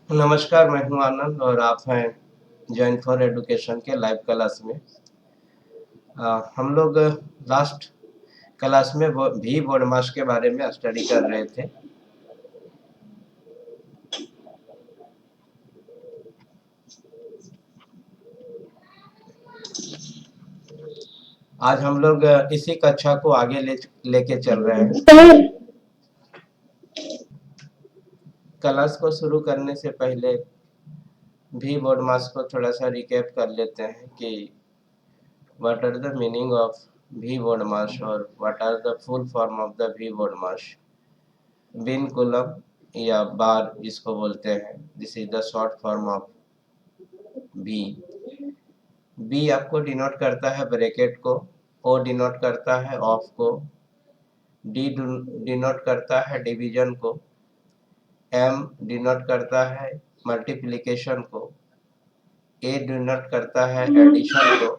नमस्कार, मैं हूँ आनंद और आप हैं जॉइन फॉर एजुकेशन के लाइव क्लास में। हम लोग लास्ट क्लास में भी बोडमास के बारे में स्टडी कर रहे थे। आज हम लोग इसी कक्षा को आगे लेके चल रहे हैं। क्लास को शुरू करने से पहले भी बोडमास को थोड़ा सा रिकैप कर लेते हैं कि what are the meaning of भी बोडमास और what are the full form of the भी बोडमास। बिन कूलम या बार जिसको बोलते हैं, this is the short form of B. B आपको डिनोट करता है ब्रैकेट को, ओ डिनोट करता है ऑफ को, डी डिनोट करता है डिवीजन को, एम डिनोट करता है मल्टीप्लिकेशन को, ए डिनोट करता है एडिशन को,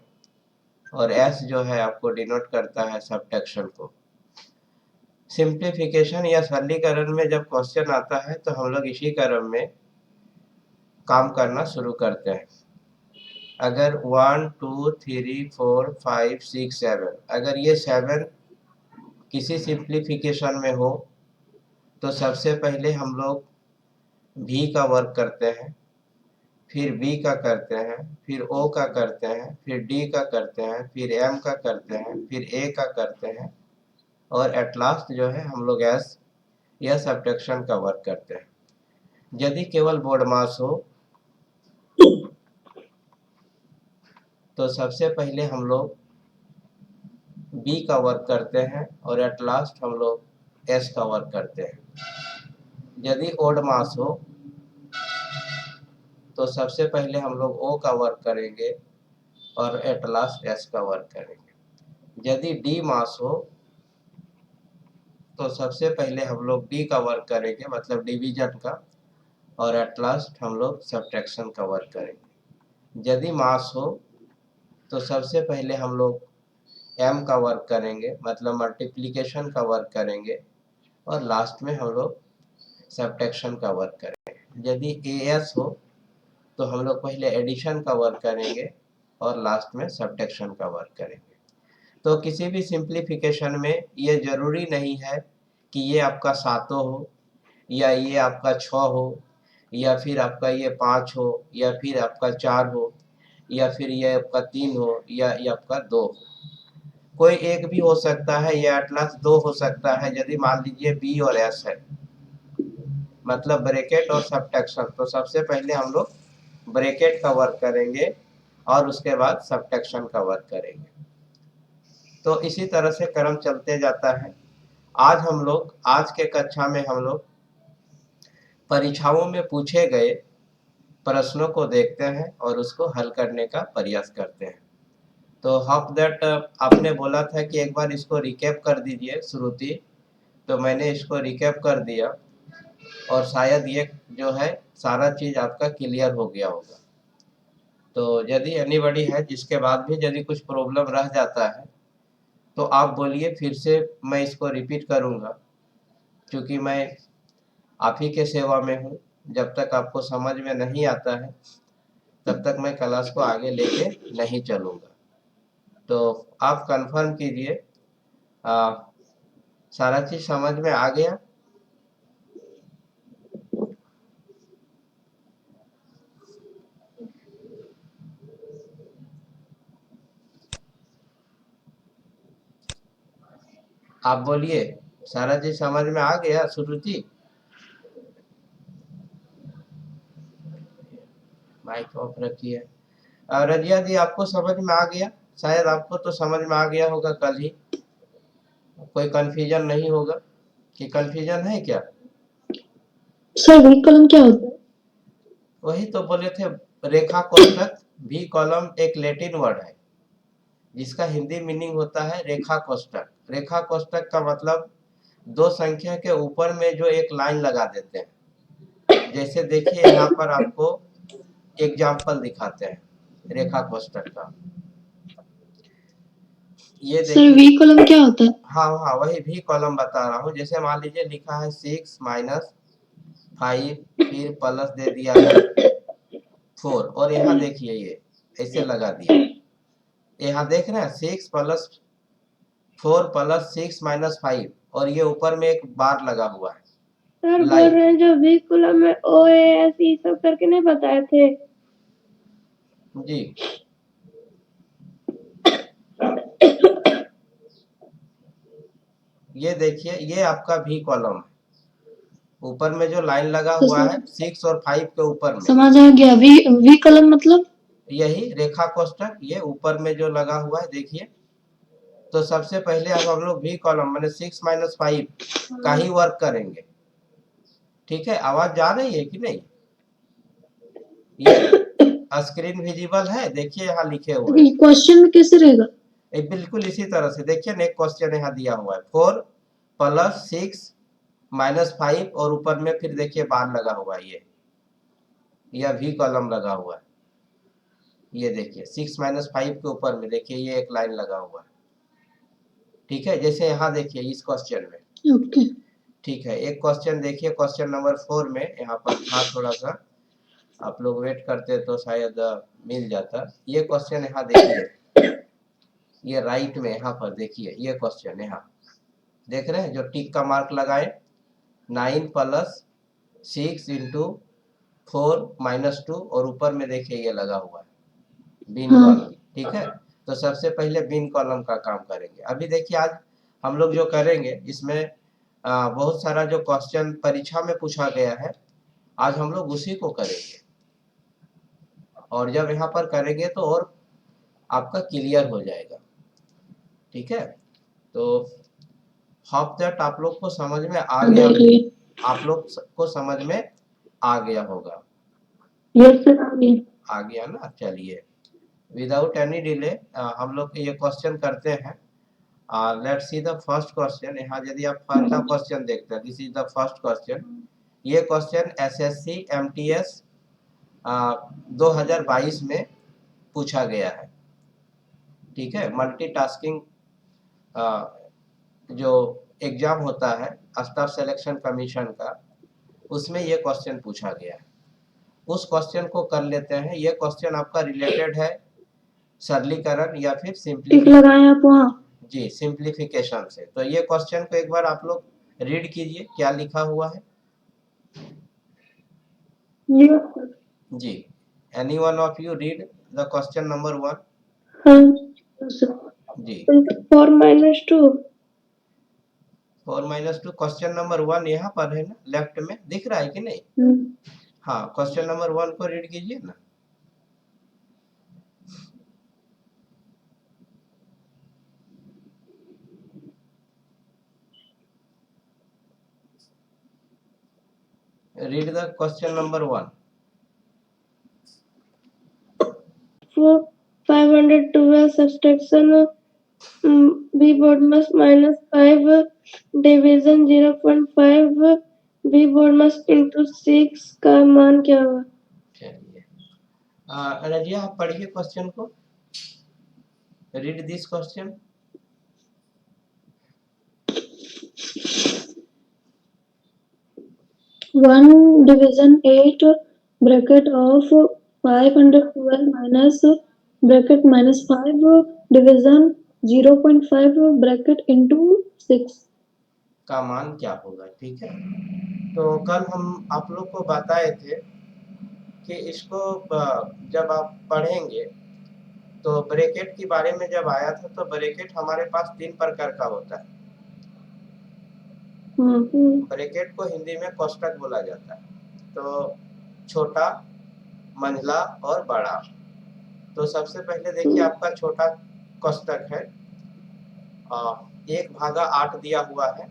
और एस जो है आपको डिनोट करता है सब्ट्रैक्शन को। सिंप्लीफिकेशन या सरलीकरण में जब क्वेश्चन आता है तो हम लोग इसी क्रम में काम करना शुरू करते हैं। अगर 1 2 3 4 5 6 7 अगर ये 7 किसी सिंप्लीफिकेशन में हो तो सबसे पहले हम लोग भी का वर्क करते हैं, फिर बी का करते हैं, फिर ओ का करते हैं, फिर डी का करते हैं, फिर एम का करते हैं, फिर ए का करते हैं, और एट लास्ट जो है हम लोग एस या सब्ट्रैक्शन का वर्क करते हैं। यदि केवल बोडमास हो तो सबसे पहले हम लोग बी का वर्क करते हैं और एट लास्ट हम लोग एस का वर्क करते हैं। यदि ओड मास हो तो सबसे पहले हम लोग ओ का वर्क करेंगे और एट लास्ट एस का वर्क करेंगे। यदि डी मास हो तो सबसे पहले हम लोग डी का वर्क करेंगे, मतलब डिवीजन का, और एट लास्ट हम लोग सब्ट्रैक्शन का वर्क करेंगे। यदि मास हो तो सबसे पहले हम लोग एम का वर्क करेंगे, मतलब मल्टीप्लिकेशन का वर्क करेंगे, और लास्ट में हम लोग सब्ट्रैक्शन का वर्क करेंगे। यदि ए एस हो तो हम लोग पहले एडिशन का वर्क करेंगे और लास्ट में सब्ट्रैक्शन का वर्क करेंगे। तो किसी भी सिंप्लीफिकेशन में ये जरूरी नहीं है कि ये आपका सातों हो, या ये आपका 6 हो, या फिर आपका ये 5 हो, या फिर आपका 4 हो, या फिर ये आपका 3 हो, या ये आपका 2 हो। कोई एक भी हो सकता है, या एटलास 2 हो सकता है। यदि मान लीजिए बी और एस है, मतलब ब्रैकेट और सब्ट्रैक्शन, तो सबसे पहले हम लोग ब्रैकेट का वर्क करेंगे और उसके बाद सब्ट्रैक्शन का वर्क करेंगे। तो इसी तरह से क्रम चलते जाता है। आज के कक्षा में हम लोग परीक्षाओं में पूछे गए प्रश्नों को देखते हैं और उसको हल करने का प्रयास करते हैं। तो होप दैट आपने बोला था कि एक बार इसको रिकैप कर दीजिए श्रुति, तो मैंने इसको रिकैप कर दिया और शायद ये जो है सारा चीज़ आपका क्लियर हो गया होगा। तो यदि एनीबॉडी है जिसके बाद भी यदि कुछ प्रॉब्लम रह जाता है तो आप बोलिए, फिर से मैं इसको रिपीट करूँगा, क्योंकि मैं आप ही के सेवा में हूँ। जब तक आपको समझ में नहीं आता है तब तक मैं क्लास को आगे लेके नहीं चलूँगा। तो आप कंफर्म कीजिए, सारा चीज़ समझ में आ गया? आप बोलिए, सारा चीज़ समझ में आ गया श्रुति? माइक ऑफ रखिए। रजिया जी, आपको समझ में आ गया? शायद आपको तो समझ में आ गया होगा कल ही। कोई कंफ्यूजन नहीं होगा? कि कंफ्यूजन है क्या? सर वी कॉलम क्या होता है? वही तो बोले थे, रेखा कोष्ठक। भी कॉलम एक लैटिन वर्ड है जिसका हिंदी मीनिंग होता है रेखा कोष्ठक। रेखा कोष्ठक का मतलब दो संख्या के ऊपर में जो एक लाइन लगा देते हैं। जैसे देखिए यहाँ पर आपको एग्जाम्पल दिखाते हैं रेखा कोष्ठक का। ये सर देखिए, वी कॉलम क्या होता है? हाँ हाँ, वही भी कॉलम बता रहा हूँ। जैसे मान लीजिए लिखा है 6 - 5 फिर प्लस दे दिया है 4 और यहाँ देखिए ये ऐसे लगा दिया, यहाँ देख रहे हैं 6 प्लस 4 प्लस 6 माइनस 5 और ये ऊपर में एक बार लगा हुआ है। सर बोल लाइन रहे हैं जो V कॉलम में O A S ये सब करके नहीं बताए थे। जी, ये देखिए ये आपका V कॉलम है, ऊपर में जो लाइन लगा तो हुआ है 6 और 5 के ऊपर में, समझ आ गया। V कॉलम मतलब यही रेखा कोष्ठक ये ऊपर में जो लगा हुआ है देखिए। तो सबसे पहले अब हम लोग V कॉलम मैंने 6 माइनस 5 का ही वर्क करेंगे। ठीक है, आवाज जा रही है कि नहीं? ये स्क्रीन विजिबल है, देखिए यहाँ लिखे हुए हैं। क्वेश्चन में कैसे रहेगा? बिल्कुल इसी तरह से देखिए ना, एक क्वेश्चन यहाँ दिया हुआ है 4 प्लस 6 माइनस 5 और ऊपर में फिर देखिए बार लगा हुआ है, ये यह V कॉलम लगा हुआ है। ये देखिए 6 माइनस 5 के ऊपर में देखिए ये एक लाइन लगा हुआ है। ठीक है, जैसे यहाँ देखिए इस क्वेश्चन में। ओके। ठीक है, एक क्वेश्चन देखिए, क्वेश्चन नंबर 4 में यहाँ पर था थोड़ा सा, आप लोग वेट करते तो शायद मिल जाता। ये क्वेश्चन यहाँ देखिए, ये राइट में यहाँ पर देखिए ये क्वेश्चन यहाँ देख रहे हैं जो टिक का मार्क लगाए, 9 प्लस 6 इंटू 4 माइनस 2 और ऊपर में देखिए ये लगा हुआ है बीन हाँ। कॉलम। ठीक है, तो सबसे पहले बीन कॉलम का काम करेंगे। अभी देखिए आज हम लोग जो करेंगे इसमें बहुत सारा जो क्वेश्चन परीक्षा में पूछा गया है, आज हम लोग उसी को करेंगे। और जब यहाँ पर करेंगे तो और आपका क्लियर हो जाएगा। ठीक है, तो होप दैट आप लोग को समझ में आ गया, आप लोग को समझ में आ गया होगा। यस सर, आ गया। आ गया ना? चलिए विदाउट एनी डिले हम लोग ये क्वेश्चन करते हैं। Let's see the first question. यहाँ यदि आप पहला क्वेश्चन देखते हैं, this is the first question. ये क्वेश्चन एसएससी एमटीएस 2022 में पूछा गया है। ठीक है, मल्टीटास्किंग जो एग्जाम होता है स्टाफ सिलेक्शन कमीशन का, उसमें ये क्वेश्चन पूछा गया है। उस क्वेश्चन को कर लेते हैं। ये क्वेश्चन आपका रिलेटेड है सरलीकरण या फिर टिक लगाएं आप वहाँ। जी सिंप्लीफिकेशन से। तो ये क्वेश्चन को एक बार आप लोग रीड कीजिए क्या लिखा हुआ है। जी, any one of you read the question number 1। हाँ जी 4 माइनस 2। 4 माइनस 2 क्वेश्चन नंबर 1 यहाँ पर है ना, लेफ्ट में दिख रहा है कि नहीं? हाँ, क्वेश्चन नंबर 1 को रीड कीजिए ना। Read the question number 1। 512 subtraction b बोर्डमस माइनस 5 डिवीजन 0.5 b बोर्डमस इंटू 6 का मान क्या होगा? चलिए रजिया आप पढ़िए क्वेश्चन को, read this question. 1 division 8 bracket of 512 minus bracket minus 5 division 0.5 bracket into 6 का मान क्या होगा। ठीक है, तो कल हम आप लोग को बताए थे कि इसको जब आप पढ़ेंगे तो ब्रैकेट के बारे में जब आया था, तो ब्रैकेट हमारे पास 3 प्रकार का होता है। ब्रैकेट को हिंदी में कोष्ठक बोला जाता है। तो छोटा, मंझला और बड़ा। तो सबसे पहले देखिए आपका छोटा कोष्ठक है, 1/8 दिया हुआ है,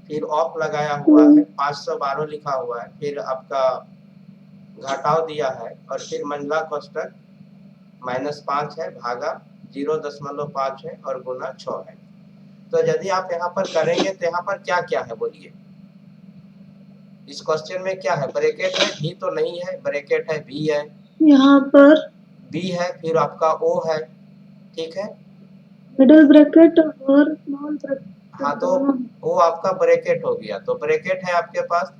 फिर ऑफ लगाया हुआ है, 512 लिखा हुआ है, फिर आपका घटाव दिया है और फिर मंझला कोष्ठक -5 है, भागा 0.5 है और गुना 6 है। तो यदि आप यहाँ पर करेंगे तो यहाँ पर क्या क्या है बोलिए, इस क्वेश्चन में क्या है? ब्रैकेट है, भी तो नहीं है, ब्रैकेट है, भी है, यहाँ पर बी है, फिर आपका ओ है। ठीक है, मिडिल ब्रैकेट और स्मॉल ब्रैकेट। हाँ तो वो आपका ब्रैकेट हो गया। तो ब्रैकेट है आपके पास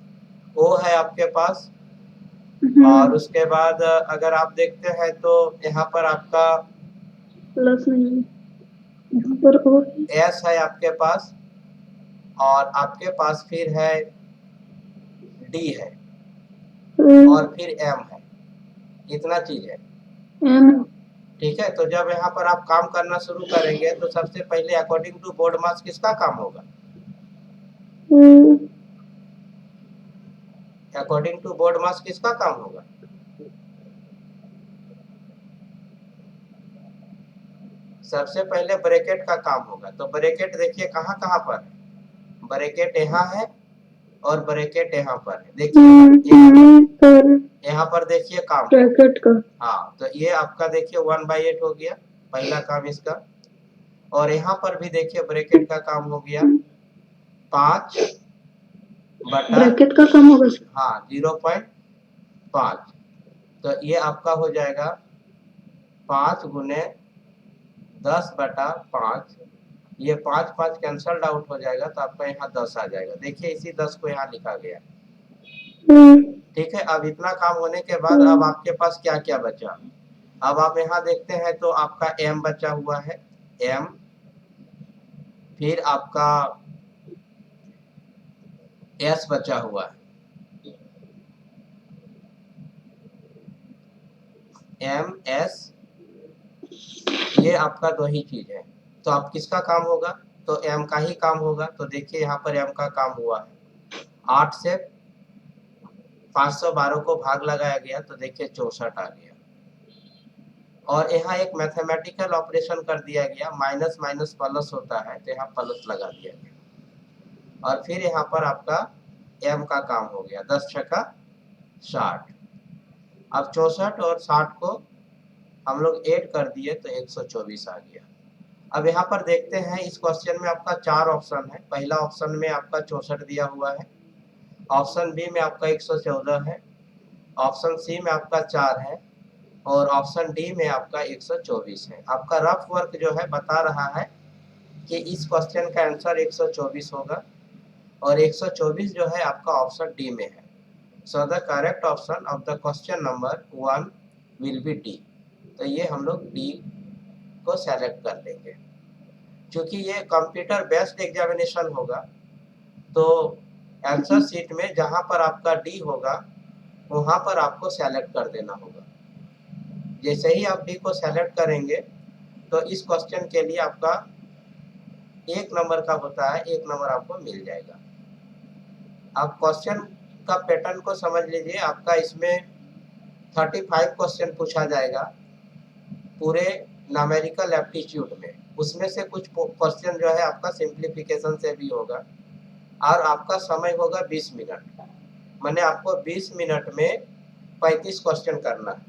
ओ है आपके पास, हम्म, और उसके बाद अगर आप देखते हैं तो यहाँ पर आपका प्लस नहीं, यहाँ पर और एस है आपके पास, और आपके पास फिर है डी है, और फिर एम है। इतना चीज है, एम, ठीक है। तो जब यहाँ पर आप काम करना शुरू करेंगे तो सबसे पहले अकॉर्डिंग टू बोर्ड मास किसका काम होगा? अकॉर्डिंग टू बोर्ड मास किसका काम होगा? सबसे पहले ब्रैकेट का काम होगा। तो ब्रैकेट देखिए कहाँ कहाँ पर है, ब्रैकेट यहाँ है और ब्रैकेट यहाँ पर है। देखिए यहाँ पर देखिए काम ब्रैकेट का, हाँ, तो ये आपका देखिए 1/8 हो गया पहला काम इसका, और यहाँ पर भी देखिए ब्रैकेट का काम हो गया 5 बटा ब्रैकेट का काम होगा। हाँ 0.5। तो ये आपका हो जाएगा 5 गुने 10/5। ये 5 कैंसल्ड आउट हो जाएगा तो आपका यहाँ 10 आ जाएगा। देखिए इसी 10 को यहाँ लिखा गया, ठीक है। अब इतना काम होने के बाद अब आपके पास क्या क्या बचा? अब आप यहाँ देखते हैं तो आपका एम बचा हुआ है, एम, फिर आपका एस बचा हुआ है, एम एस, ये आपका दो ही चीज है। तो आप किसका काम होगा? तो एम का ही काम होगा। तो देखिए यहाँ पर एम का काम हुआ है 8 से 512 को भाग लगाया गया तो देखिए 64 आ गया। और यहाँ एक मैथमेटिकल ऑपरेशन कर दिया गया, माइनस माइनस प्लस होता है तो यहाँ प्लस लगा दिया गया। और फिर यहाँ पर आपका एम का काम हो गया 10 छक्का 60। अब 64 और 60 को हम लोग ऐड कर दिए तो 124 आ गया। अब यहाँ पर देखते हैं इस क्वेश्चन में आपका 4 ऑप्शन है। पहला ऑप्शन में आपका 64 दिया हुआ है, ऑप्शन बी में आपका 114 है, ऑप्शन सी में आपका 4 है, और ऑप्शन डी में आपका 124 है। आपका रफ वर्क जो है बता रहा है कि इस क्वेश्चन का आंसर 124 होगा, और 124 जो है आपका ऑप्शन डी में है। सो the correct option of the question number 1 will be D. तो ये हम लोग डी को सेलेक्ट कर लेंगे। क्योंकि ये कंप्यूटर बेस्ड एग्जामिनेशन होगा तो आंसर शीट में जहां पर आपका डी होगा वहां पर आपको सेलेक्ट कर देना होगा। जैसे ही आप डी को सेलेक्ट करेंगे तो इस क्वेश्चन के लिए आपका 1 नंबर का होता है, 1 नंबर आपको मिल जाएगा। आप क्वेश्चन का पैटर्न को समझ लीजिए। आपका इसमें 35 क्वेश्चन पूछा जाएगा पूरे न्यूमेरिकल एप्टीट्यूड में। उसमें से कुछ क्वेश्चन जो है आपका सिंप्लीफिकेशन से भी होगा, और आपका समय होगा 20 मिनट। मैंने आपको 20 मिनट में 35 क्वेश्चन करना है,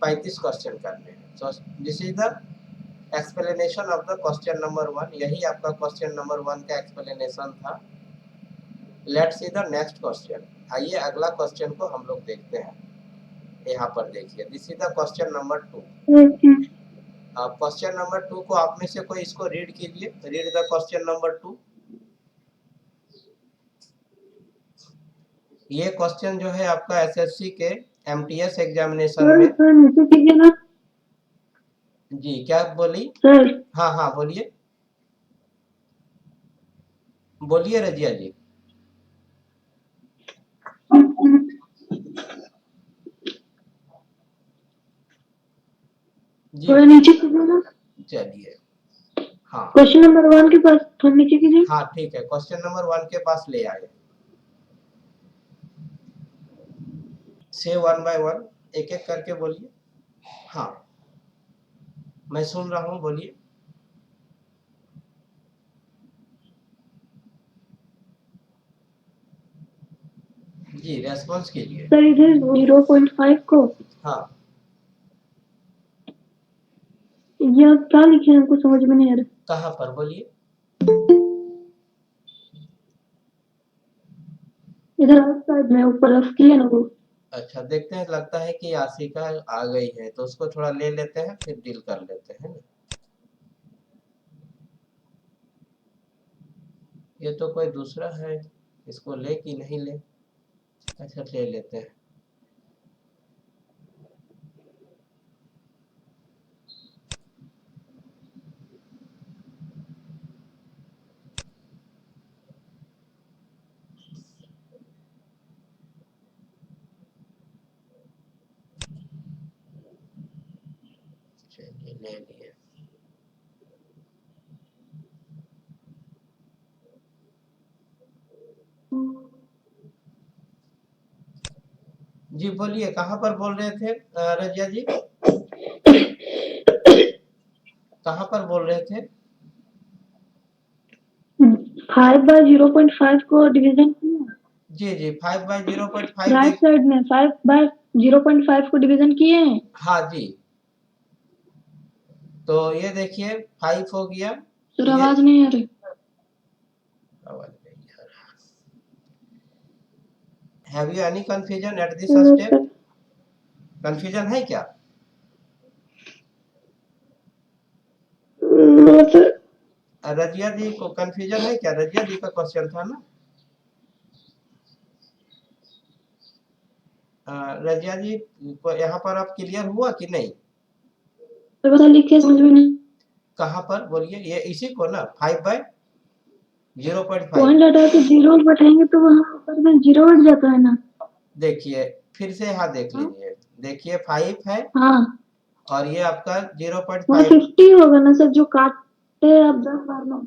35 क्वेश्चन करने हैं। So this is the explanation of the question number 1। यही आपका क्वेश्चन नंबर 1 का एक्सप्लेनेशन था। Let's see the next question. आइए अगला क्वेश्चन को हम लोग देखते हैं। यहाँ पर देखिए, this is the question number 2। Question number 2 को आप में से कोई इसको रीड कीजिए। Read the question number 2। ये क्वेश्चन जो है आपका एसएससी के एमटीएस एग्जामिनेशन में। सर नीचे कीजिए ना। जी क्या बोली? सर हाँ हाँ बोलिए, बोलिए रजिया जी। जी थोड़ा नीचे कीजिए ना। चलिए, हाँ क्वेश्चन नंबर 1 के पास थोड़ा नीचे कीजिए। हाँ ठीक है, क्वेश्चन नंबर 1 के पास ले आए। से 1 बाय 1 एक एक करके बोलिए। हाँ मैं सुन रहा हूँ, बोलिए। जी रेस्पॉन्स कीजिए। सर इधर 0.5 को हाँ यह क्या लिखे हैं हमको समझ में नहीं आ रहा। कहाँ पर बोलिए? इधर साइड में ऊपर रफ किए ना वो। अच्छा देखते हैं, लगता है कि आशिका आ गई है तो उसको थोड़ा ले लेते हैं फिर डील कर लेते हैं ना। ये तो कोई दूसरा है, इसको ले कि नहीं ले? अच्छा ले लेते हैं। चलिए ले लिए। जी बोलिए, कहाँ पर बोल रहे थे रजिया जी? कहाँ पर बोल रहे थे? 5/0.5 को डिवीजन किया। जी जी 5/0.5 राइट देख। साइड में 5/0.5 को डिवीजन किए हैं। हाँ जी, तो ये देखिए 5 हो गया। सर ये आवाज नहीं आ रही। आवाज नहीं आ रहा। Have you any confusion at this no step? Sir. Confusion है क्या? No sir. रजिया जी को कंफ्यूजन है क्या? रजिया जी का क्वेश्चन था ना। रजिया जी को यहाँ पर आप क्लियर हुआ कि नहीं? सर बता लिखिए, समझ में नहीं। कहाँ पर बोलिए? ये इसी को ना 5/0.5। पॉइंट हटा के जीरो बैठाएंगे तो वहाँ पर में जीरो हट जाता है ना। देखिए फिर से यहाँ देख हाँ लीजिए, देखिए 5 है हाँ, और ये आपका वहाँ 0.5 50 होगा ना सर, जो काटे आप 10 बार में।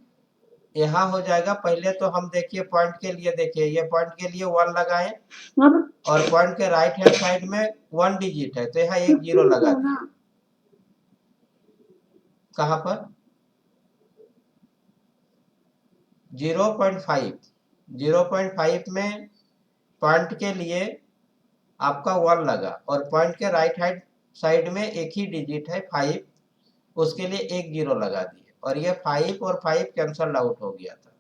यहाँ हो जाएगा। पहले तो हम देखिए पॉइंट के लिए, देखिए ये पॉइंट के लिए 1 लगाए वहाँ पर और पॉइंट के राइट हैंड साइड में 1 डिजिट है तो यहाँ एक 50 जीरो लगा है ना। दिए। कहाँ पर? 0.5। 0.5 में पॉइंट के लिए आपका 1 लगा और पॉइंट के राइट हैंड साइड में एक ही डिजिट है 5, उसके लिए एक जीरो लगा दिए और ये 5 और 5 कैंसल आउट हो गया था,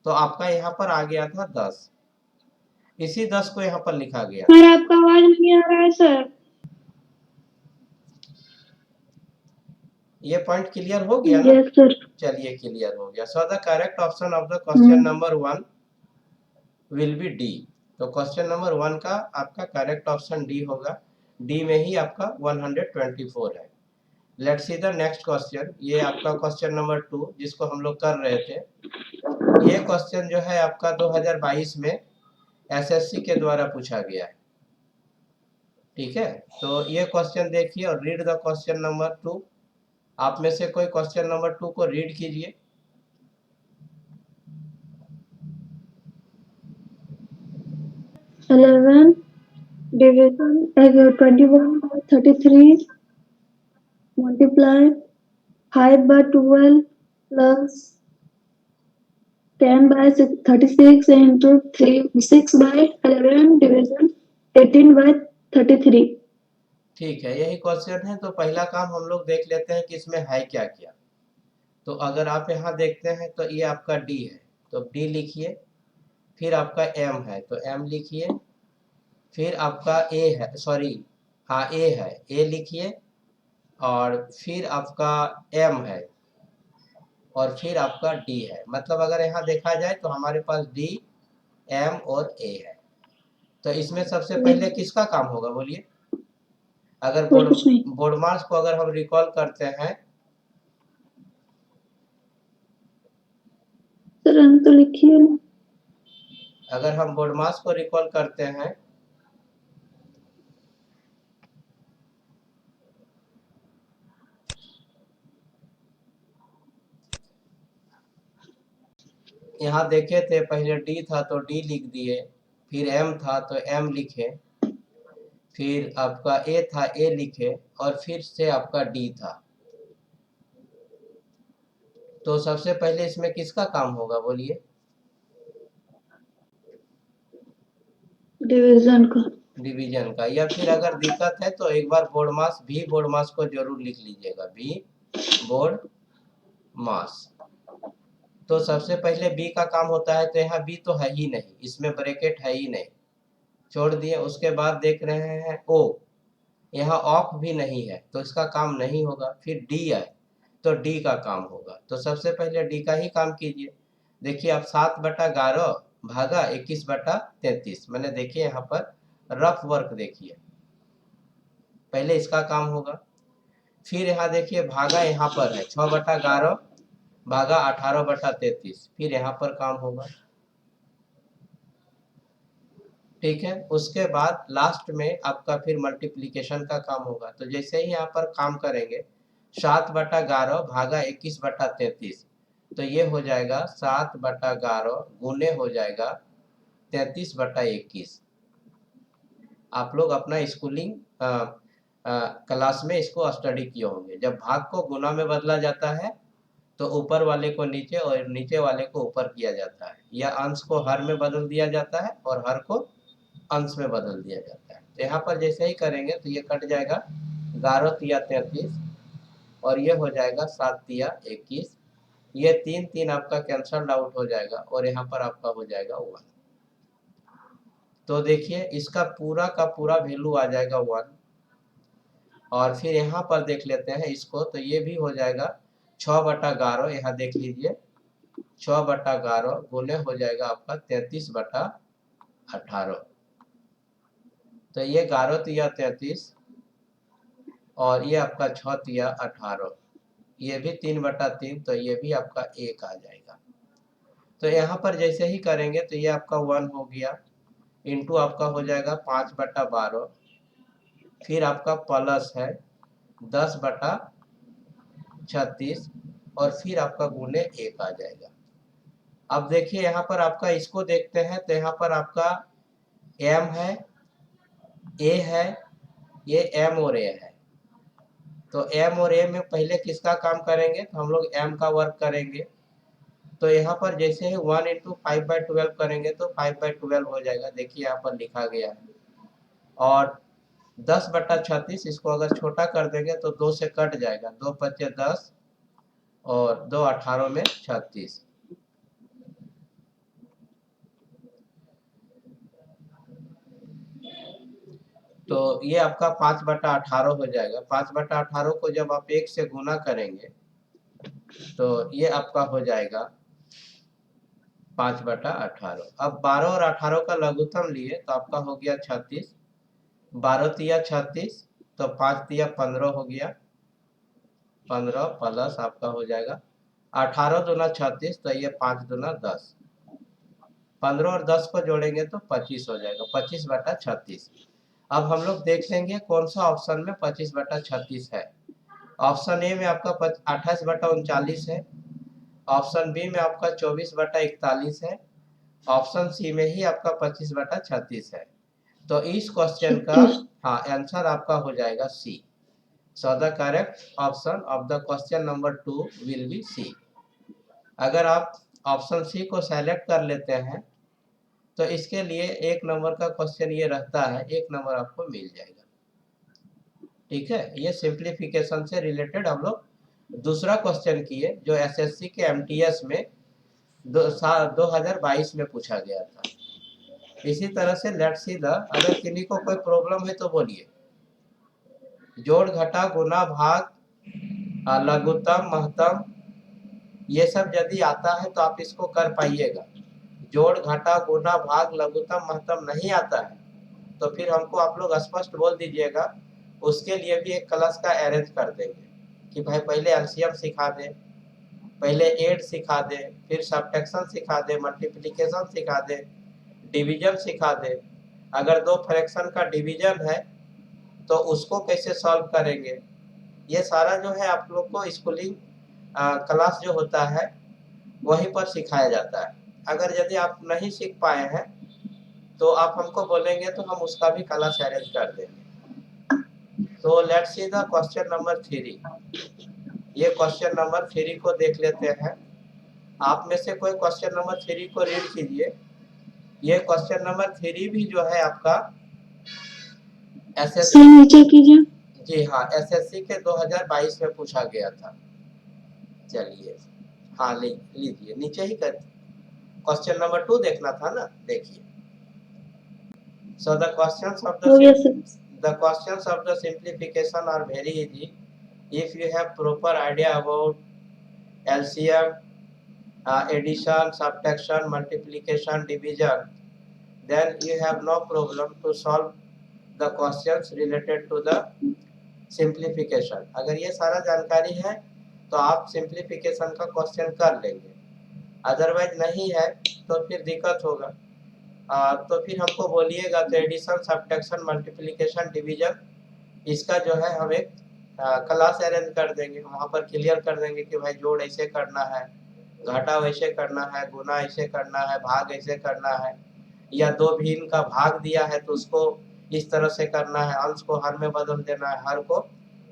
तो आपका यहाँ पर आ गया था 10। इसी 10 को यहाँ पर लिखा गया। सर आपका आवाज नहीं आ रहा है सर। ये पॉइंट क्लियर हो गया ना? Yes sir. चलिए क्लियर हो गया। सो the correct option of the question number 1 will be D. तो क्वेश्चन नंबर 1 का आपका करेक्ट ऑप्शन डी होगा। डी में ही आपका 124 है। Let's see the next question. ये आपका क्वेश्चन नंबर 2 जिसको हम लोग कर रहे थे। ये क्वेश्चन जो है आपका 2022 में एसएससी के द्वारा पूछा गया है। ठीक है, तो ये क्वेश्चन देखिए और रीड द क्वेश्चन नंबर 2। आप में से कोई क्वेश्चन नंबर 2 को रीड कीजिए। 11 division 21/33 multiply 5/12 plus 10/36 into 6/11 division 18/33। ठीक है, यही क्वेश्चन है। तो पहला काम हम लोग देख लेते हैं कि इसमें है क्या क्या। तो अगर आप यहाँ देखते हैं तो ये आपका डी है, तो डी लिखिए। फिर आपका एम है तो एम लिखिए। फिर आपका ए है, सॉरी हाँ ए है, ए लिखिए। और फिर आपका एम है और फिर आपका डी है। मतलब अगर यहाँ देखा जाए तो हमारे पास डी, एम और ए है। तो इसमें सबसे पहले किसका काम होगा बोलिए? अगर और कुछ नहीं बोर्ड मार्क्स को अगर हम रिकॉल करते हैं, सर, हम तो लिखिए ना। अगर हम बोर्ड मार्क्स को रिकॉल करते हैं यहाँ देखे थे, पहले डी था तो डी लिख दिए, फिर एम था तो एम लिखे, फिर आपका ए था ए लिखे और फिर से आपका डी था। तो सबसे पहले इसमें किसका काम होगा बोलिए? डिवीजन का। डिवीजन का। या फिर अगर दिक्कत है तो एक बार बोर्ड मास, भी बोर्ड मास को जरूर लिख लीजिएगा, भी बोर्ड मास। तो सबसे पहले बी का काम होता है, तो यहाँ बी तो है ही नहीं, इसमें ब्रैकेट है ही नहीं, छोड़ दिए। उसके बाद देख रहे हैं ओ, यहाँ ऑफ भी नहीं है तो इसका काम नहीं होगा। फिर डी है तो डी का काम होगा। तो सबसे पहले डी का ही काम कीजिए। देखिए आप 7/11 भागा 21/33। मैंने देखिए यहाँ पर रफ वर्क देखिए, पहले इसका काम होगा, फिर यहाँ देखिए भागा यहाँ पर है 6/11 भागा 18/33, फिर यहाँ पर काम होगा। ठीक है, उसके बाद लास्ट में आपका फिर मल्टीप्लीकेशन का काम होगा। तो जैसे ही यहाँ पर काम करेंगे 7/11 भागा 21/33, तो ये हो जाएगा 7/11 गुने हो जाएगा 33/21। आप लोग अपना स्कूलिंग क्लास में इसको स्टडी किए होंगे। जब भाग को गुना में बदला जाता है तो ऊपर वाले को नीचे और नीचे वाले को ऊपर किया जाता है, या अंश को हर में बदल दिया जाता है और हर को अंश में बदल दिया जाता है। तो यहाँ पर जैसे ही करेंगे तो ये कट जाएगा 11 तिया 33 और ये हो जाएगा 7 तिया 21, ये 3 3 आपका कैंसल आउट हो जाएगा और यहाँ पर आपका हो जाएगा 1। तो देखिए इसका पूरा का पूरा वैल्यू आ जाएगा 1। और फिर यहाँ पर देख लेते हैं इसको, तो ये भी हो जाएगा 6/11, यहाँ देख लीजिए 6/11 गुने हो जाएगा आपका 33/18। तो ये 11 तिया 33 और ये आपका 6 तिया 18, ये भी 3/3, तो ये भी आपका 1 आ जाएगा। तो यहाँ पर जैसे ही करेंगे तो ये आपका 1 हो गया, इंटू आपका हो जाएगा 5/12, फिर आपका प्लस है 10/36 और फिर आपका गुने 1 आ जाएगा। अब देखिए यहाँ पर आपका इसको देखते हैं, तो यहाँ पर आपका m है, a है, ये m और a है। तो m और a में पहले किसका काम करेंगे, तो हम लोग m का वर्क करेंगे। तो यहाँ पर जैसे ही 1 × 5/12 करेंगे तो 5/12 हो जाएगा, देखिए यहाँ पर लिखा गया है। और 10/36 इसको अगर छोटा कर देंगे तो 2 से कट जाएगा, 2 × 5 = 10 और 2 18 में 36। तो ये आपका 5/18 हो जाएगा। 5/18 को जब आप 1 से गुना करेंगे तो ये आपका हो जाएगा 5/18। अब 12 और 18 का लघुत्तम लिए तो आपका हो गया 36, 12 तिया 36, तो 5 तिया 15 हो गया, 15 प्लस आपका हो जाएगा 18 दूना 36, तो ये 5 दूना 10, 15 और 10 को जोड़ेंगे तो 25 हो जाएगा, 25/36। अब हम लोग देख लेंगे कौन सा ऑप्शन में 25/36 है। ऑप्शन ए में आपका 28/39 है, ऑप्शन बी में आपका 24/41 है, ऑप्शन सी में ही आपका 25/36 है। तो इस क्वेश्चन का हाँ आंसर आपका हो जाएगा C. So the correct option of the question number 2 will be C. अगर आप ऑप्शन सी को सेलेक्ट कर लेते हैं तो इसके लिए 1 नंबर का क्वेश्चन ये रहता है, 1 नंबर आपको मिल जाएगा। ठीक है, ये सिंप्लीफिकेशन से रिलेटेड हम लोग दूसरा क्वेश्चन किए जो एसएससी के एमटीएस में 2022 में पूछा गया था। इसी तरह से लेट्स सी द, अगर किसी को कोई प्रॉब्लम है तो बोलिए। जोड़ घटा गुना भाग लघुत्तम महत्तम ये सब यदि आता है तो आप इसको कर पाइएगा। जोड़ घटा गुना भाग लघुत्तम महत्तम नहीं आता है तो फिर हमको आप लोग स्पष्ट बोल दीजिएगा, उसके लिए भी एक क्लास का अरेंज कर देंगे कि भाई पहले एलसीएम सिखा दे, पहले ऐड सिखा दे, फिर सब्ट्रैक्शन सिखा दे, मल्टीप्लिकेशन सिखा दे, डिवीजन सिखा दे। अगर 2 फ्रैक्शन का डिवीजन है तो उसको कैसे सॉल्व करेंगे, ये सारा जो है आप लोग को स्कूलिंग क्लास जो होता है वहीं पर सिखाया जाता है। अगर यदि आप नहीं सीख पाए हैं तो आप हमको बोलेंगे तो हम उसका भी क्लास अरेंज कर देंगे। तो let's see the question number 3। ये क्वेश्चन नंबर 3 को देख लेते हैं। आप में से कोई क्वेश्चन नंबर 3 को रीड कीजिए। ये क्वेश्चन नंबर 3 भी जो है आपका एसएससी नीचे कीजिए। जी हाँ, एसएससी के 2022 में पूछा गया था। चलिए हाँ लीजिए, नीचे ही कर, क्वेश्चन नंबर 2 देखना था ना, देखिए। So the questions of the simplification are very easy if you have proper idea about LCM, addition, subtraction, multiplication, division, then you have no problem to solve the questions related to the simplification. अगर ये सारा जानकारी है तो आप simplification का question कर लेंगे, अदरवाइज नहीं है तो फिर दिक्कत होगा। तो फिर हमको बोलिएगा तो एडिशन, सब्ट्रैक्शन, मल्टीप्लिकेशन, डिवीजन, इसका जो है हम एक क्लास अरेंज कर देंगे, वहाँ पर क्लियर कर देंगे कि भाई जोड़ ऐसे करना है, घटा वैसे करना है, गुना ऐसे करना है, भाग ऐसे करना है, या दो भिन्न का भाग दिया है तो उसको इस तरह से करना है, अंश को हर में बदल देना है, हर को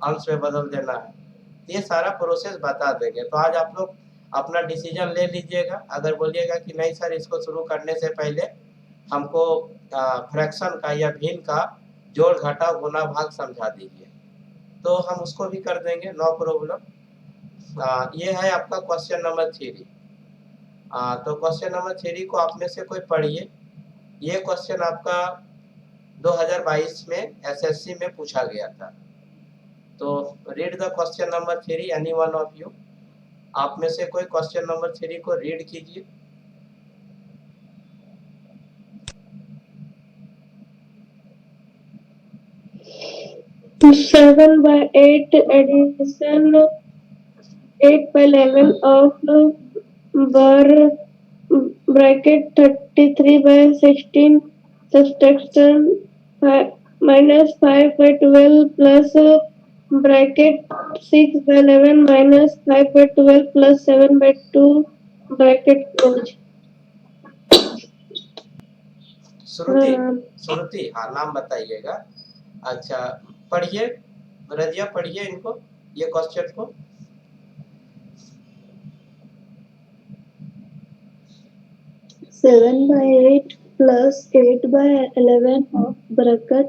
अंश में बदल देना है। ये सारा प्रोसेस बता देंगे। तो आज आप लोग अपना डिसीजन ले लीजिएगा। अगर बोलिएगा कि नहीं सर इसको शुरू करने से पहले हमको फ्रैक्शन का या भिन्न का जोड़ घटा गुना भाग समझा दीजिए, तो हम उसको भी कर देंगे, नो प्रॉब्लम। ये है आपका क्वेश्चन नंबर 3। तो क्वेश्चन नंबर 3 को आप में से कोई पढ़िए। ये क्वेश्चन आपका 2022 में एसएससी में पूछा गया था। तो read the question number 3, any one of you. आप में से कोई क्वेश्चन नंबर 3 को रीड कीजिए। तो 7/8 addition 8/11 of bracket 33/16 subtraction minus 5/12 plus bracket 6/11 minus 5/12 plus 7/2 bracket close। श्रुति, हाँ नाम बताइएगा। अच्छा पढ़िए रजिया, पढ़िए इनको, ये क्वेश्चन को। Seven by 8 plus 8/11 of bracket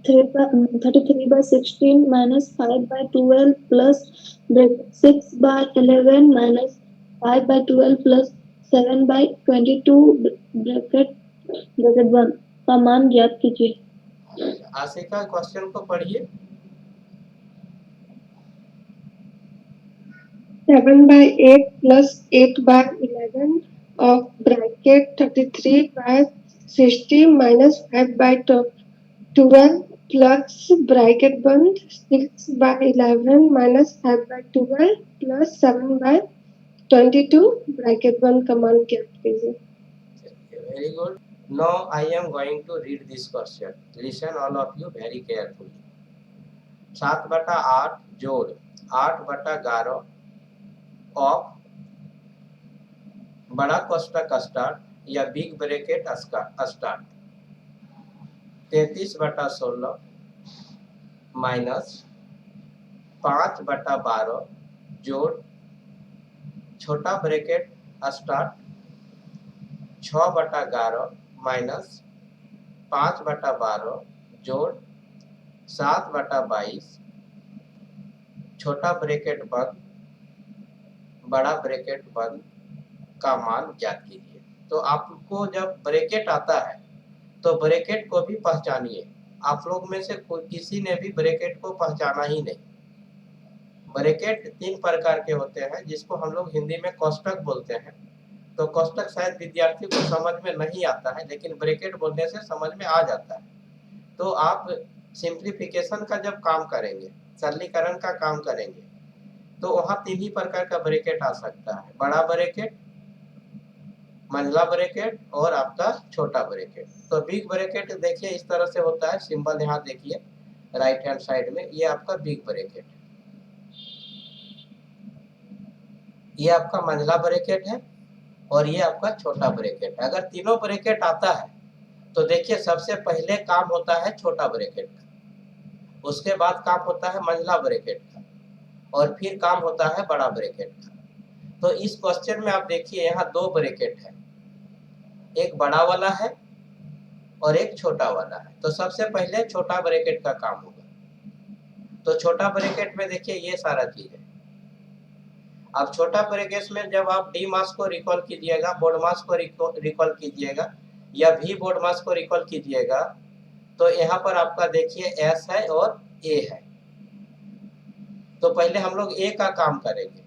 33/16 minus 5/12 plus bracket 6/11 minus 5/12 plus 7/22 bracket 1 का मान ज्ञात कीजिए। आशिका क्वेश्चन को पढ़िए। 7/8 plus 8/11 of bracket 33/60 minus 5/12 plus bracket बंद 6/11 minus 5/12 plus 7/22 bracket बंद का मान ज्ञात कीजिए। Very good. Now I am going to read this question. Listen all of you very carefully. 7/8 जोड़ 8/11 ऑफ बड़ा कोष्टक स्टार्ट या बिग ब्रैकेट स्टार्ट 33/16 माइनस 5/12 जोड़ छोटा ब्रैकेट स्टार्ट 6/11 माइनस 5/12 जोड़ 7/22 छोटा ब्रैकेट बंद बड़ा ब्रैकेट बंद का मान ज्ञात कीजिए। तो आपको जब ब्रैकेट आता है तो ब्रैकेट को भी पहचानिए। आप लोग में से किसी ने भी ब्रैकेट को पहचाना ही नहीं। ब्रैकेट 3 प्रकार के होते हैं, जिसको हम लोग हिंदी में कोष्टक बोलते हैं। तो कोष्टक शायद विद्यार्थी को समझ में नहीं आता है, लेकिन ब्रैकेट बोलने से समझ में आ जाता है। तो आप सिंप्लीफिकेशन का जब काम करेंगे, सरलीकरण का काम करेंगे, तो वहाँ 3 ही प्रकार का ब्रैकेट आ सकता है, बड़ा ब्रैकेट, मंझला ब्रैकेट और आपका छोटा ब्रैकेट। तो बिग ब्रैकेट देखिए इस तरह से होता है, सिंबल यहाँ देखिए राइट हैंड साइड में, ये आपका बिग ब्रैकेट, ये आपका मंझला ब्रैकेट है और ये आपका छोटा ब्रैकेट है। अगर तीनों ब्रैकेट आता है तो देखिए सबसे पहले काम होता है छोटा ब्रैकेट का, उसके बाद काम होता है मंझला ब्रैकेट का और फिर काम होता है बड़ा ब्रैकेट का। तो इस क्वेश्चन में आप देखिए यहाँ 2 ब्रैकेट है, एक बड़ा वाला है और एक छोटा वाला है। तो सबसे पहले छोटा ब्रैकेट का काम होगा। तो छोटा ब्रैकेट में देखिए ये सारा चीज है। अब छोटा ब्रैकेट में जब आप डी मास को रिकॉल कीजिएगा, बोर्ड मास को रिकॉल कीजिएगा या भी बोर्ड मास को रिकॉल कीजिएगा, तो यहाँ पर आपका देखिए एस है और ए है। तो पहले हम लोग ए का काम करेंगे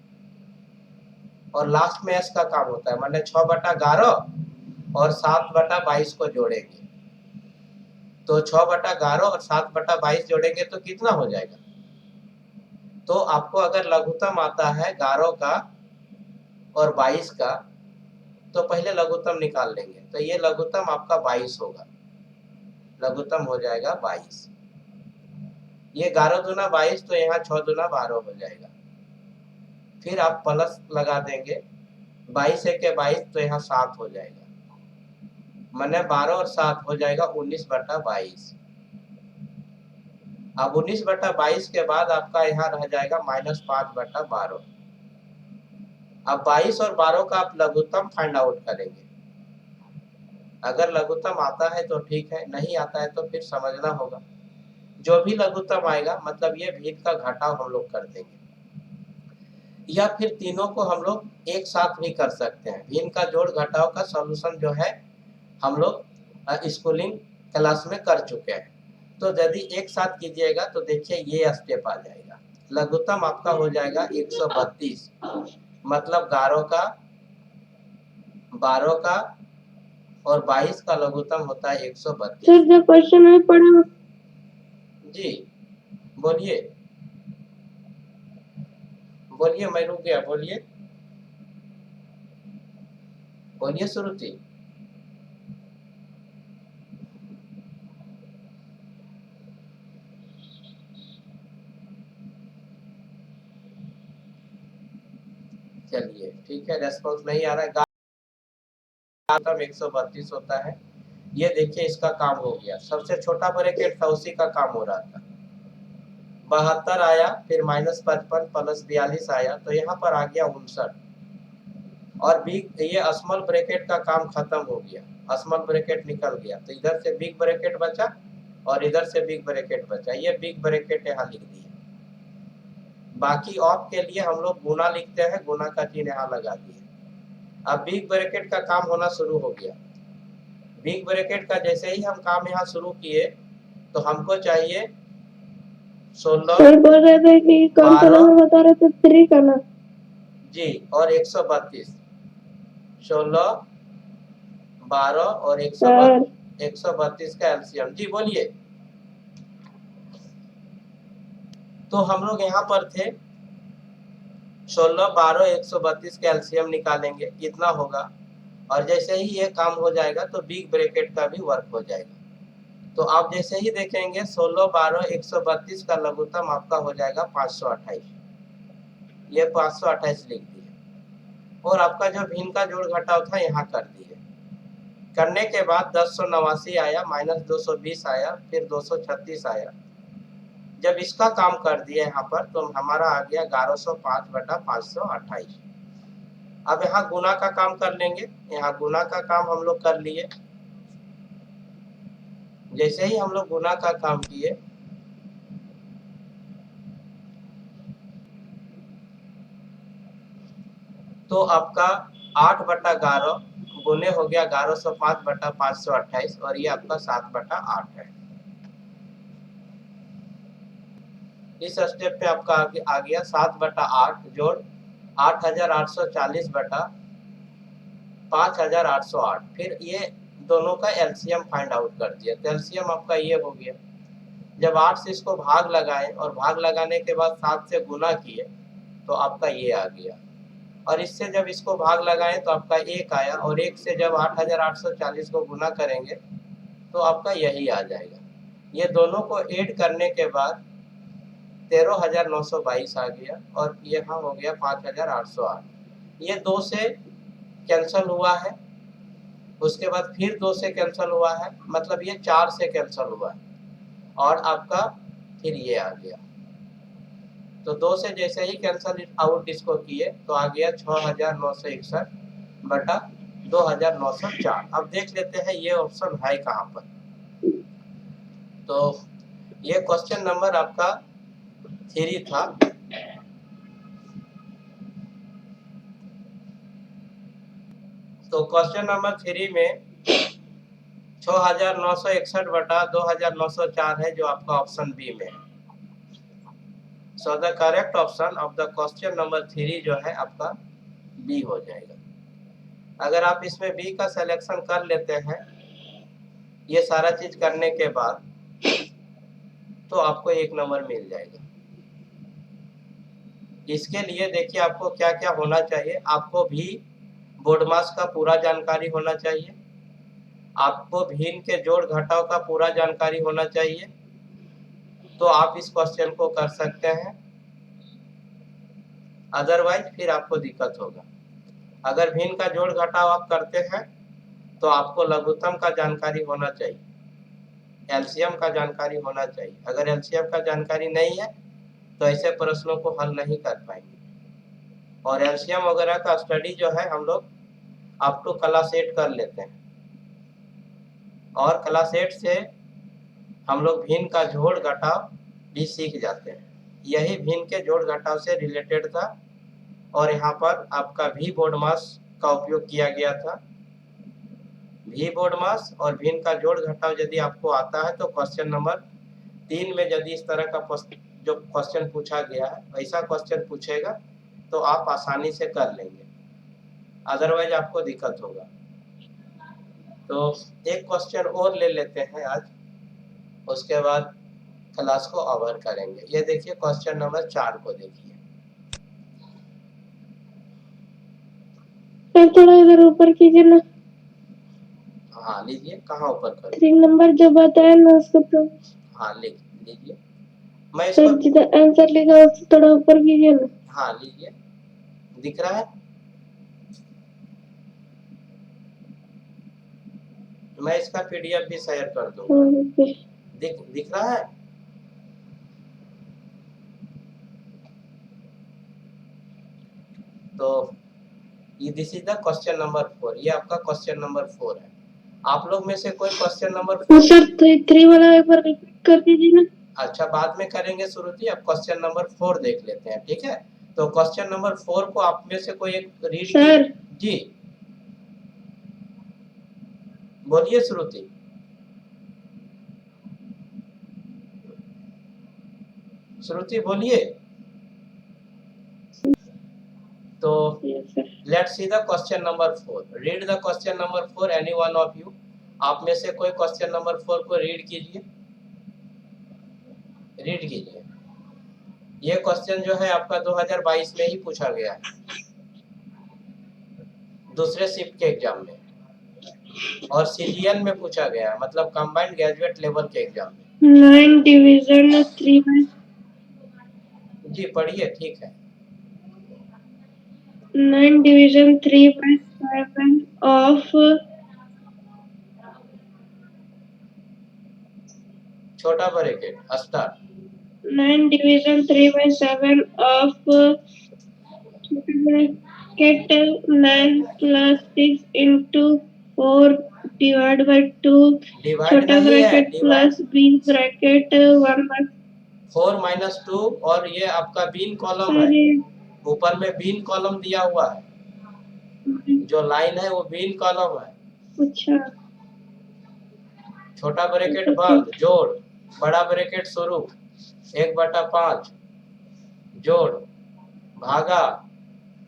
और लास्ट में एस का काम होता है, मैंने 6/11 और 7/22 को जोड़ेंगे तो 6/11 और 7/22 जोड़ेंगे तो कितना हो जाएगा। तो आपको अगर लघुत्तम आता है 11 का और 22 का तो पहले लघुत्तम निकाल लेंगे, तो ये लघुत्तम आपका 22 होगा, लघुत्तम हो जाएगा 22। ये 11 दूना 22 तो यहाँ 6 दूना 12 हो जाएगा। फिर आप प्लस लगा देंगे, 22 एक 22 तो यहाँ 7 हो जाएगा, मैंने 12 और 7 हो जाएगा 19/22। अब 19/22 के बाद आपका यहाँ रह जाएगा -5/12। अब 22 और 12 का आप लघुत्तम फाइंड आउट करेंगे। अगर लघुत्तम आता है तो ठीक है, नहीं आता है तो फिर समझना होगा। जो भी लघुत्तम आएगा मतलब ये भीत का घटाव हम लोग कर देंगे, या फिर तीनों को हम लोग एक साथ भी कर सकते हैं। भिन्न का जोड़ घटाव का सॉल्यूशन जो है हम लोग स्कूलिंग क्लास में कर चुके हैं। तो यदि एक साथ कीजिएगा तो देखिए ये स्टेप आ जाएगा, लघुत्तम आपका हो जाएगा 132, मतलब 11 का 12 का और 22 का लघुत्तम होता है 132। सर जो क्वेश्चन में पढ़ा जी बोलिए बोलिए, मैं रुक गया, बोलिए बोलिए श्रुति। चलिए ठीक है, रेस्पॉन्स नहीं आ रहा है। 132 होता है, ये देखिए इसका काम हो गया, सबसे छोटा ब्रैकेट था उसी का काम हो रहा था। 72 आया, फिर -55 प्लस 42 आया, तो यहाँ पर आ गया 59 और बिग, ये स्मॉल ब्रैकेट का काम खत्म हो गया, स्मॉल ब्रैकेट निकल गया, तो इधर से बिग ब्रैकेट बचा और इधर से बिग ब्रैकेट बचा, ये बिग ब्रैकेट यहाँ लिख दिया। बाकी ऑफ के लिए हम लोग गुना लिखते हैं, गुना का चिन्ह यहाँ लगा दिए। अब बिग ब्रैकेट का काम होना शुरू हो गया। बिग ब्रैकेट का जैसे ही हम काम यहाँ शुरू किए तो हमको चाहिए 16 सर बोल रहे थे कि कौन सा नंबर बता रहे थे 3 का ना जी और 132, 16 12 और 132 का एलसीएम। जी बोलिए। तो हम लोग यहाँ पर थे 16 12 132 का एलसीएम निकालेंगे, कितना होगा, और जैसे ही ये काम हो जाएगा तो बिग ब्रैकेट का भी वर्क हो जाएगा। तो आप जैसे ही देखेंगे 16 12 132 का लघुत्तम आपका हो जाएगा 528, ये 528 लिख दिए, और आपका जो भिन्न का जोड़ घटाव था यहाँ कर दिए। करने के बाद 1089 आया, -220 आया, फिर 236 आया। जब इसका काम कर दिए यहाँ पर तो हमारा आ गया 1105/528। अब यहाँ गुना का काम कर लेंगे, यहाँ गुना का काम हम लोग कर लिए। जैसे ही हम लोग गुना का काम किए तो आपका 8/11 गुने हो गया 1105/528 और ये आपका 7/8 है। इस स्टेप पे आपका आ गया 7/8 जोड़ 8840/5808, फिर ये दोनों का एलसीएम फाइंड आउट कर दिया, तो एलसीएम आपका ये हो गया। जब 8 से इसको भाग लगाए और भाग लगाने के बाद 7 से गुना किए तो आपका ये आ गया, और इससे जब इसको भाग लगाएं तो आपका 1 आया, और 1 से जब 8840 को गुना करेंगे तो आपका यही आ जाएगा। ये दोनों को ऐड करने के बाद 13,922 आ गया, और यहाँ हो गया 5,808। ये 2 से कैंसल हुआ है, उसके बाद फिर 2 से कैंसल हुआ है, मतलब ये 4 से कैंसल हुआ है, और आपका फिर ये आ गया। तो 2 से जैसे ही कैंसल आउट इसको किए तो आ गया 6,961/2,904। अब देख लेते हैं ये ऑप्शन है कहाँ पर। तो ये क्वेश्चन नंबर आपका 3 था। तो क्वेश्चन नंबर 3 में 6,961/2,904 है, जो आपका ऑप्शन बी में है। सो the correct option of the question number 3 जो है आपका बी हो जाएगा। अगर आप इसमें बी का सिलेक्शन कर लेते हैं ये सारा चीज करने के बाद तो आपको 1 नंबर मिल जाएगा। इसके लिए देखिए आपको क्या क्या होना चाहिए। आपको भी बोर्ड मास का पूरा जानकारी होना चाहिए, आपको भिन्न के जोड़ घटाव का पूरा जानकारी होना चाहिए, तो आप इस क्वेश्चन को कर सकते हैं। अदरवाइज फिर आपको दिक्कत होगा। अगर भिन्न का जोड़ घटाव आप करते हैं तो आपको लघुत्तम का जानकारी होना चाहिए, एलसीएम का जानकारी होना चाहिए। अगर एलसीएम का जानकारी नहीं है तो ऐसे प्रश्नों को हल नहीं कर पाएंगे। और एलसीएम वगैरह का स्टडी जो है हम लोग अप टू क्लास 8 कर लेते हैं, और क्लास 8 से हम लोग भिन्न का जोड़ घटाव भी सीख जाते हैं। यही भिन्न के जोड़ घटाव से रिलेटेड था, और यहाँ पर आपका भी बोर्ड मास का उपयोग किया गया था। भी बोर्ड मास और भिन्न का जोड़ घटाव यदि आपको आता है तो क्वेश्चन नंबर 3 में यदि इस तरह का जो क्वेश्चन पूछा गया है ऐसा क्वेश्चन पूछेगा तो आप आसानी से कर लेंगे, अदरवाइज आपको दिक्कत होगा। तो एक क्वेश्चन और ले लेते हैं आज, उसके बाद क्लास को ओवर करेंगे। ये देखिए क्वेश्चन नंबर 4 को देखिए। थोड़ा इधर ऊपर कीजिए ना। हाँ लीजिए, कहाँ ऊपर करूँ? 3 नंबर जो बताया ना उसको हाँ लिख लीजिए। मैं इसको जिधर आंसर लिखा है उससे थोड़ा ऊपर कीजिए ना। हाँ लीजिए, दिख रहा है? मैं इसका पीडीएफ भी शेयर कर दूंगा। दिख रहा है? तो ये this is the question number 4। ये आपका क्वेश्चन नंबर 4 है। आप लोग में से कोई क्वेश्चन नंबर 4 सर 3 वाला एक बार रिपीट कर दीजिए ना। अच्छा, बाद में करेंगे सुरुचि, अब क्वेश्चन नंबर 4 देख लेते हैं, ठीक है? तो क्वेश्चन नंबर 4 को आप में से कोई एक रीड सर जी बोलिए श्रुति। श्रुति बोलिए। तो let's see the question number 4। Read the question number 4 any one of you. आप में से कोई क्वेश्चन नंबर 4 को रीड कीजिए, रीड कीजिए। ये क्वेश्चन जो है आपका 2022 में ही पूछा गया है, दूसरे शिफ्ट के एग्जाम में, और सीजीएल में पूछा गया है, मतलब कंबाइंड ग्रेजुएट लेवल के एग्जाम में। 9 डिवीजन 3 जी पढ़िए, ठीक है। 9 डिवीजन 3/7 of छोटा bracket start. 9 division 3/7 of bracket 9 plus 6 into 4 divided by 2 divide छोटा नहीं है, bracket plus b bracket 4 minus 2, और ये आपका बीन कॉलम है, ऊपर में बीन कॉलम दिया हुआ है, जो लाइन है वो बीन कॉलम है। अच्छा, छोटा ब्रैकेट बंद, जोड़, बड़ा ब्रैकेट शुरू, 1/5 जोड़, भागा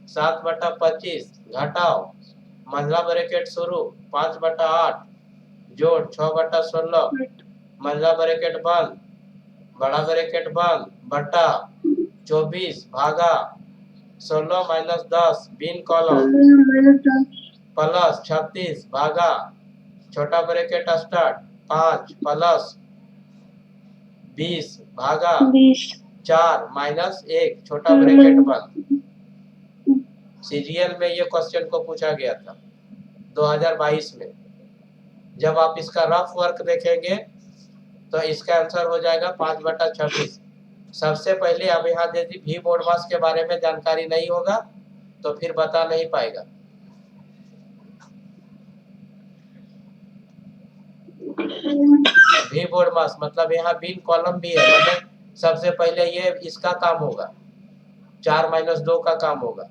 7/25 घटाओ, मंझला ब्रैकेट शुरू 5/8 जोड़ 6/16, मंझला ब्रैकेट बंद, बड़ा ब्रैकेट बंद, बटा 24 भागा 16 माइनस 10 बीन कॉलम प्लस 36 भागा छोटा ब्रैकेट स्टार्ट 5 प्लस 20 भागा 4 माइनस 1 छोटा ब्रैकेट बंद। सीजीएल में ये क्वेश्चन को पूछा गया था 2022 में। जब आप इसका रफ वर्क देखेंगे तो इसका आंसर हो जाएगा 5/26। सबसे पहले अब यहाँ यदि भी बोर्ड मास के बारे में जानकारी नहीं होगा तो फिर बता नहीं पाएगा। भी बोर्ड मास मतलब यहाँ बीन कॉलम भी है, मतलब सबसे पहले ये इसका काम होगा, 4 माइनस 2 का काम होगा,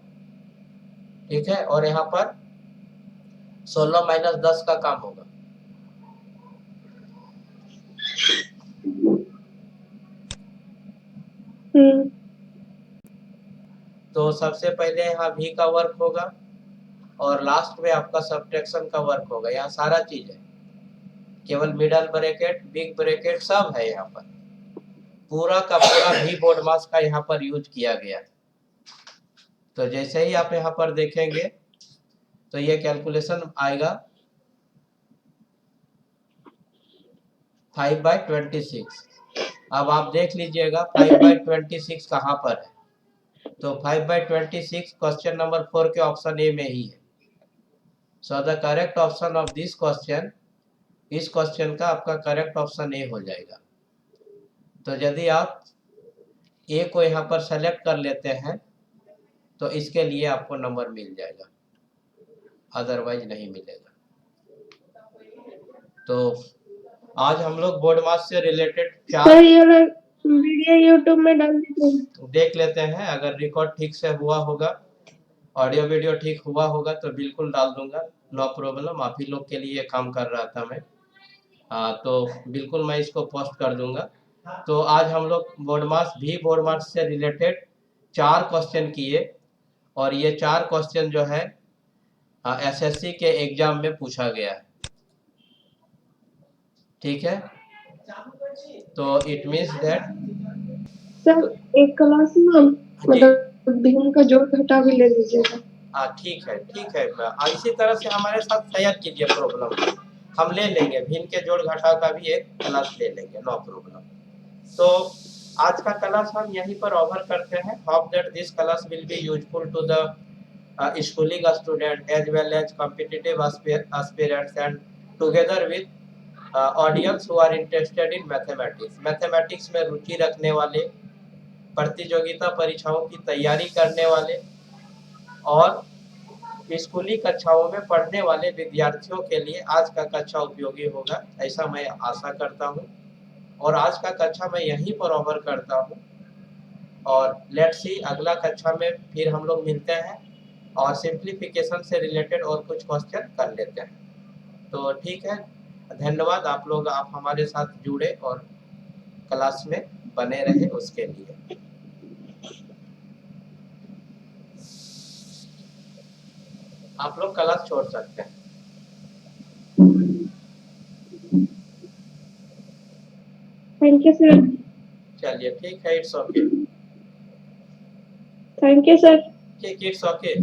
ठीक है, और यहाँ पर 16 माइनस 10 का काम होगा। तो तो सबसे पहले यहाँ भी का वर्क होगा और लास्ट में आपका सब्ट्रैक्शन का वर्क होगा। यहाँ सारा चीज है, केवल मिडल ब्रैकेट, बिग ब्रैकेट सब है यहाँ पर। पूरा का पूरा भी बोर्ड मास का यहाँ पर यूज किया गया। तो जैसे ही आप यहाँ पर देखेंगे तो ये कैलकुलेशन आएगा 5/26। अब आप देख लीजिएगा 5/26 कहाँ पर है। तो 5/26 क्वेश्चन नंबर 4 के ऑप्शन ए में ही है। सो the correct option of this question, इस क्वेश्चन का आपका करेक्ट ऑप्शन ए हो जाएगा। तो यदि आप ए को यहाँ पर सेलेक्ट कर लेते हैं तो इसके लिए आपको नंबर मिल जाएगा, अदरवाइज नहीं मिलेगा। तो आज हम लोग बोर्ड मास से रिलेटेड सर ये वाला वीडियो यूट्यूब में डाल दीजिए। देख लेते हैं, अगर रिकॉर्ड ठीक से हुआ होगा, ऑडियो वीडियो ठीक हुआ होगा तो बिल्कुल डाल दूंगा, नो प्रॉब्लम। आप ही लोग के लिए काम कर रहा था मैं, तो बिल्कुल मैं इसको पोस्ट कर दूंगा। तो आज हम लोग बोर्ड मास से रिलेटेड 4 क्वेश्चन किए और ये 4 क्वेश्चन जो है एसएससी के एग्जाम में पूछा गया है। ठीक है, तो इट मीन्स दैट सर एक क्लास में मतलब भीम का जोड़ घटा भी ले लीजिएगा। ठीक है, ठीक है। इसी तरह से हमारे साथ शेयर कीजिए प्रॉब्लम, हम ले लेंगे भिन्न के जोड़ घटाव का भी एक क्लास ले लेंगे, नो प्रॉब्लम। तो आज का क्लास हम यहीं पर ओवर करते हैं। Hope that this class will be useful to the schooling student as well as competitive aspirants and together with audience who are interested in mathematics। Mathematics में रुचि रखने वाले, प्रतियोगिता परीक्षाओं की तैयारी करने वाले और स्कूली कक्षाओं में पढ़ने वाले विद्यार्थियों के लिए आज का कक्षा उपयोगी होगा, ऐसा मैं आशा करता हूँ। और आज का कक्षा मैं यहीं पर ओवर करता हूँ और लेट्स सी अगला कक्षा में फिर हम लोग मिलते हैं और सिंप्लीफिकेशन से रिलेटेड और कुछ क्वेश्चन कर लेते हैं। तो ठीक है, धन्यवाद आप लोग, आप हमारे साथ जुड़े और क्लास में बने रहे उसके लिए। आप लोग क्लास छोड़ सकते हैं। Thank you sir. चलिए ठीक है, it's okay. Thank you sir. ठीक, इट्स ओके।